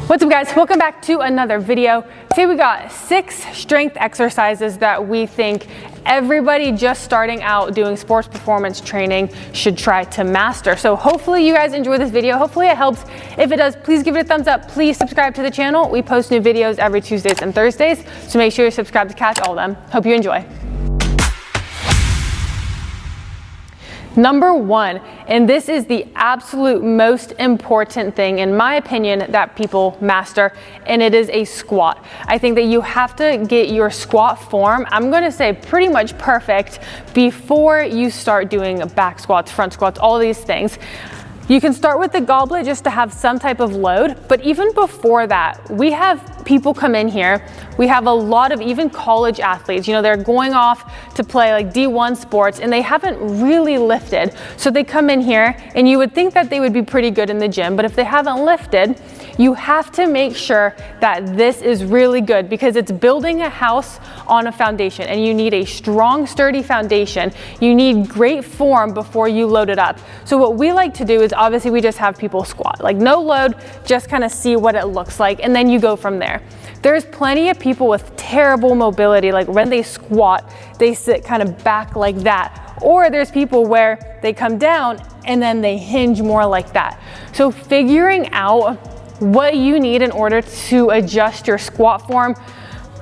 What's up guys, welcome back to another video. Today we got 6 strength exercises that we think everybody just starting out doing sports performance training should try to master. So hopefully you guys enjoy this video. Hopefully it helps. If it does, please give it a thumbs up. Please subscribe to the channel. We post new videos every Tuesdays and Thursdays, so make sure you subscribe to catch all of them. Hope you enjoy. Number 1, and this is the absolute most important thing in my opinion that people master, and it is a squat. I think that you have to get your squat form, I'm gonna say pretty much perfect, before you start doing back squats, front squats, all these things. You can start with the goblet just to have some type of load, but even before that, we have people come in here. We have a lot of even college athletes, you know, they're going off to play like D1 sports and they haven't really lifted. So they come in here and you would think that they would be pretty good in the gym, but if they haven't lifted, you have to make sure that this is really good because it's building a house on a foundation and you need a strong, sturdy foundation. You need great form before you load it up. So what we like to do is obviously we just have people squat, like no load, just kind of see what it looks like and then you go from there. There's plenty of people with terrible mobility, like when they squat, they sit kind of back like that. Or there's people where they come down and then they hinge more like that. So figuring out what you need in order to adjust your squat form.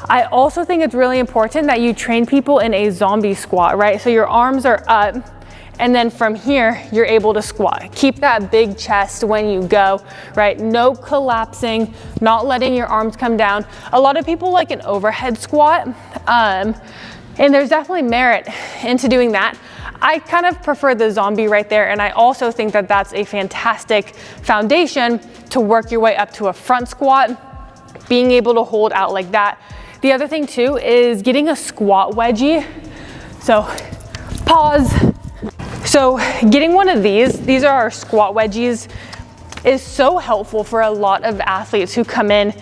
I also think it's really important that you train people in a zombie squat, right? So your arms are up and then from here, you're able to squat. Keep that big chest when you go, right? No collapsing, not letting your arms come down. A lot of people like an overhead squat, and there's definitely merit into doing that. I kind of prefer the zombie right there, and I also think that that's a fantastic foundation to work your way up to a front squat, being able to hold out like that. The other thing too is getting a squat wedgie. So pause. So getting one of these are our squat wedgies, is so helpful for a lot of athletes who come in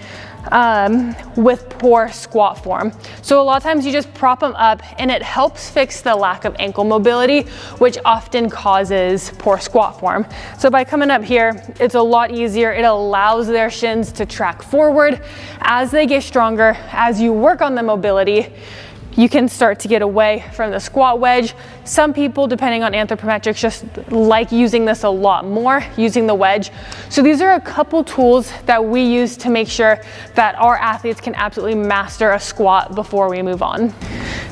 with poor squat form. So a lot of times you just prop them up and it helps fix the lack of ankle mobility, which often causes poor squat form. So by coming up here, it's a lot easier. It allows their shins to track forward. As they get stronger, as you work on the mobility, you can start to get away from the squat wedge. Some people, depending on anthropometrics, just like using this a lot more, using the wedge. So these are a couple tools that we use to make sure that our athletes can absolutely master a squat before we move on.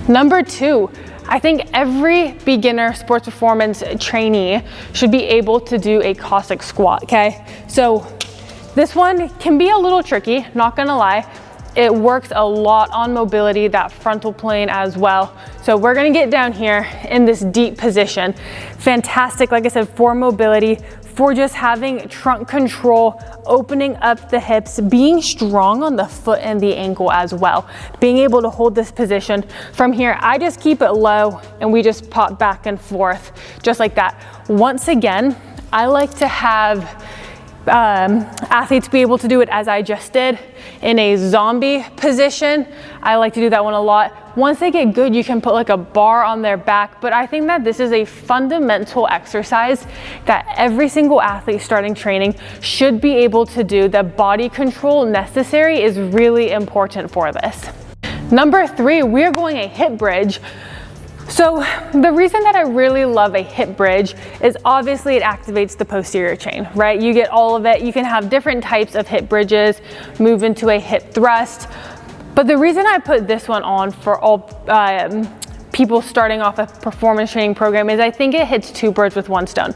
Number 2, I think every beginner sports performance trainee should be able to do a Cossack squat, okay? So this one can be a little tricky, not gonna lie. It works a lot on mobility, that frontal plane as well. So we're gonna get down here in this deep position. Fantastic, like I said, for mobility, for just having trunk control, opening up the hips, being strong on the foot and the ankle as well. Being able to hold this position. From here, I just keep it low and we just pop back and forth, just like that. Once again, I like to have athletes be able to do it as I just did in a zombie position. I like to do that one a lot. Once they get good, you can put like a bar on their back, but I think that this is a fundamental exercise that every single athlete starting training should be able to do. The body control necessary is really important for this. Number 3, we're going a hip bridge. So the reason that I really love a hip bridge is obviously it activates the posterior chain, right? You get all of it. You can have different types of hip bridges, move into a hip thrust. But the reason I put this one on for all people starting off a performance training program is I think it hits 2 birds with 1 stone.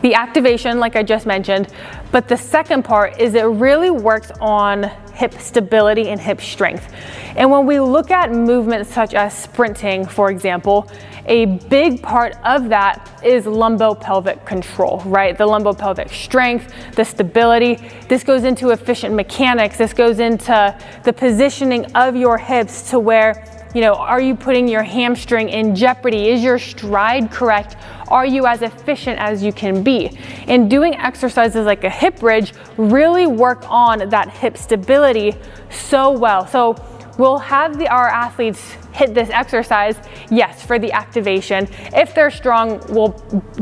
The activation, like I just mentioned, but the second part is it really works on hip stability and hip strength. And when we look at movements such as sprinting, for example, a big part of that is lumbopelvic control, right? The lumbopelvic strength, the stability. This goes into efficient mechanics. This goes into the positioning of your hips to where, you know, are you putting your hamstring in jeopardy? Is your stride correct? Are you as efficient as you can be? And doing exercises like a hip bridge really work on that hip stability so well. So we'll have our athletes hit this exercise, yes, for the activation. If they're strong, we'll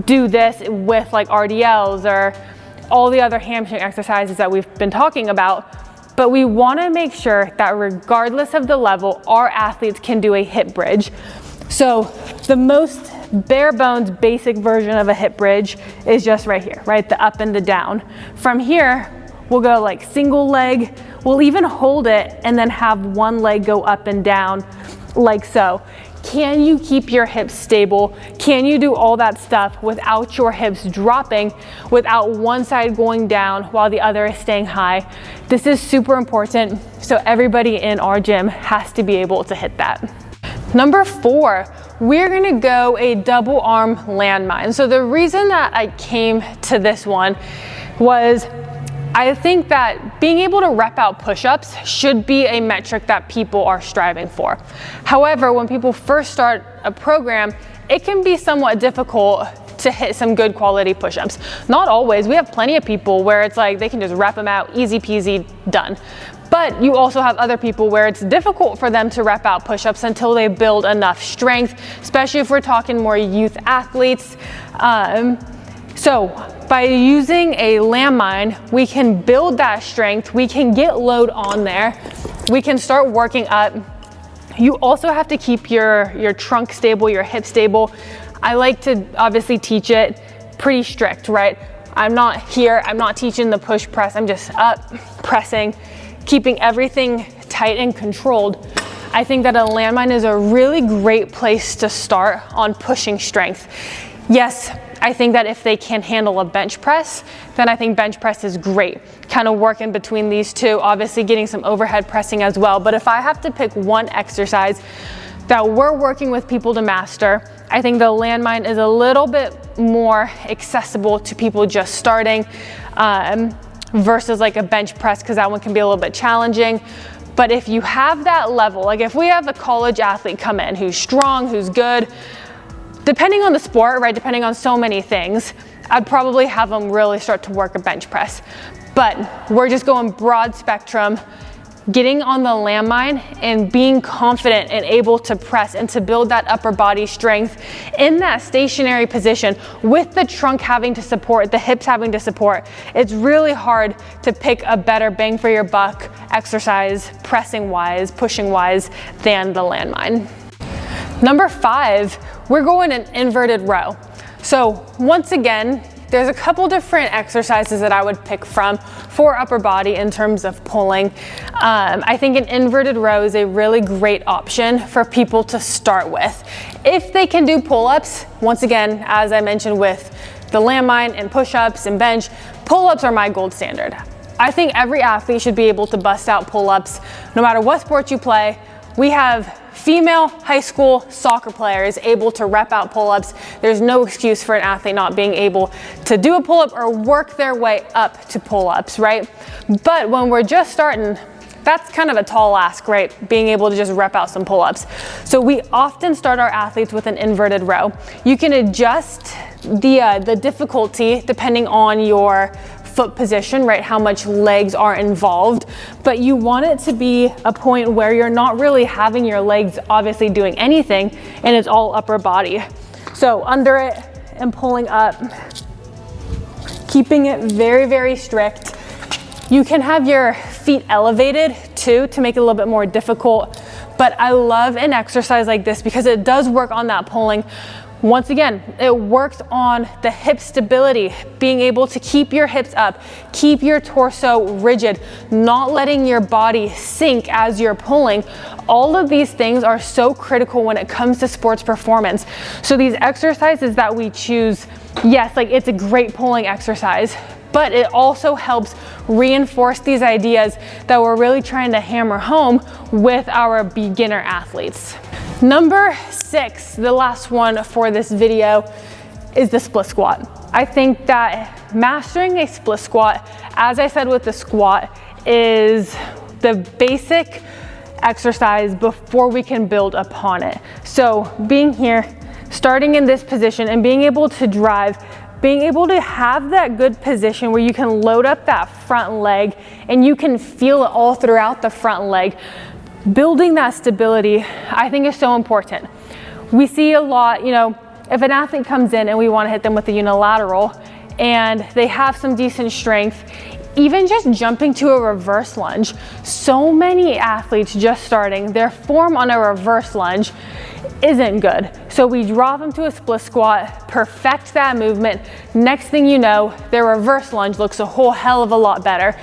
do this with like RDLs or all the other hamstring exercises that we've been talking about. but we wanna make sure that regardless of the level, our athletes can do a hip bridge. So the most bare bones basic version of a hip bridge is just right here, right? The up and the down. From here, we'll go like single leg. We'll even hold it and then have one leg go up and down like so. Can you keep your hips stable? Can you do all that stuff without your hips dropping, without one side going down while the other is staying high? This is super important. So everybody in our gym has to be able to hit that. Number 4, we're gonna go a double arm landmine. So the reason that I came to this one was I think that being able to rep out push-ups should be a metric that people are striving for. However, when people first start a program, it can be somewhat difficult to hit some good quality push-ups. Not always. We have plenty of people where it's like they can just rep them out, easy peasy, done. But you also have other people where it's difficult for them to rep out push-ups until they build enough strength, especially if we're talking more youth athletes. So by using a landmine, we can build that strength, we can get load on there, we can start working up. You also have to keep your trunk stable, your hip stable. I like to obviously teach it pretty strict, right? I'm not here, I'm not teaching the push press, I'm just up, pressing, keeping everything tight and controlled. I think that a landmine is a really great place to start on pushing strength. Yes, I think that if they can handle a bench press, then I think bench press is great. Kind of working between these two, obviously getting some overhead pressing as well. But if I have to pick one exercise that we're working with people to master, I think the landmine is a little bit more accessible to people just starting versus like a bench press, because that one can be a little bit challenging. But if you have that level, like if we have a college athlete come in who's strong, who's good, depending on the sport, right, depending on so many things, I'd probably have them really start to work a bench press. But we're just going broad spectrum, getting on the landmine and being confident and able to press and to build that upper body strength in that stationary position with the trunk having to support, the hips having to support. It's really hard to pick a better bang for your buck exercise, pressing wise, pushing wise, than the landmine. Number 5, we're going an inverted row. So once again, there's a couple different exercises that I would pick from for upper body in terms of pulling. I think an inverted row is a really great option for people to start with. If they can do pull-ups, once again, as I mentioned with the landmine and push-ups and bench, pull-ups are my gold standard. I think every athlete should be able to bust out pull-ups no matter what sport you play. We have female high school soccer players able to rep out pull-ups. There's no excuse for an athlete not being able to do a pull-up or work their way up to pull-ups, right? But when we're just starting, that's kind of a tall ask, right? Being able to just rep out some pull-ups. So we often start our athletes with an inverted row. You can adjust the difficulty depending on your foot position, right? How much legs are involved, but you want it to be a point where you're not really having your legs obviously doing anything and it's all upper body. So under it and pulling up, keeping it very, very strict. You can have your feet elevated too to make it a little bit more difficult, but I love an exercise like this because it does work on that pulling. Once again, it works on the hip stability, being able to keep your hips up, keep your torso rigid, not letting your body sink as you're pulling. All of these things are so critical when it comes to sports performance. So these exercises that we choose, yes, like it's a great pulling exercise, but it also helps reinforce these ideas that we're really trying to hammer home with our beginner athletes. Number 6, the last one for this video, is the split squat. I think that mastering a split squat, as I said with the squat, is the basic exercise before we can build upon it. So being here, starting in this position and being able to drive, being able to have that good position where you can load up that front leg and you can feel it all throughout the front leg. Building that stability, I think, is so important. We see a lot, you know, if an athlete comes in and we want to hit them with a unilateral and they have some decent strength, even just jumping to a reverse lunge, so many athletes just starting, their form on a reverse lunge isn't good. So we drop them to a split squat, perfect that movement. Next thing you know, their reverse lunge looks a whole hell of a lot better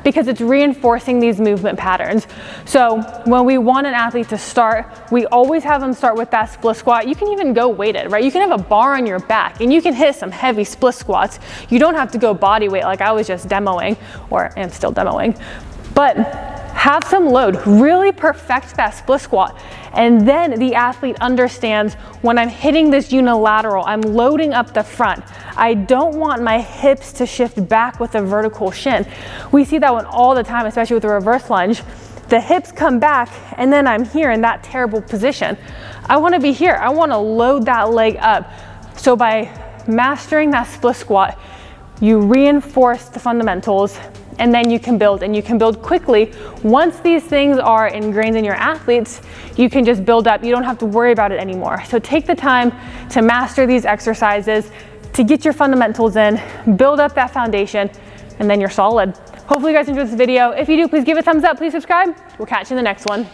because it's reinforcing these movement patterns. So when we want an athlete to start, we always have them start with that split squat. You can even go weighted, right? You can have a bar on your back and you can hit some heavy split squats. You don't have to go body weight like I was just demoing, or am still demoing, but have some load, really perfect that split squat. And then the athlete understands when I'm hitting this unilateral, I'm loading up the front. I don't want my hips to shift back with a vertical shin. We see that one all the time, especially with the reverse lunge. The hips come back and then I'm here in that terrible position. I wanna be here, I wanna load that leg up. So by mastering that split squat, you reinforce the fundamentals, and then you can build, and you can build quickly. Once these things are ingrained in your athletes, you can just build up. You don't have to worry about it anymore. So take the time to master these exercises, to get your fundamentals in, build up that foundation, and then you're solid. Hopefully you guys enjoyed this video. If you do, please give it a thumbs up, please subscribe. We'll catch you in the next one.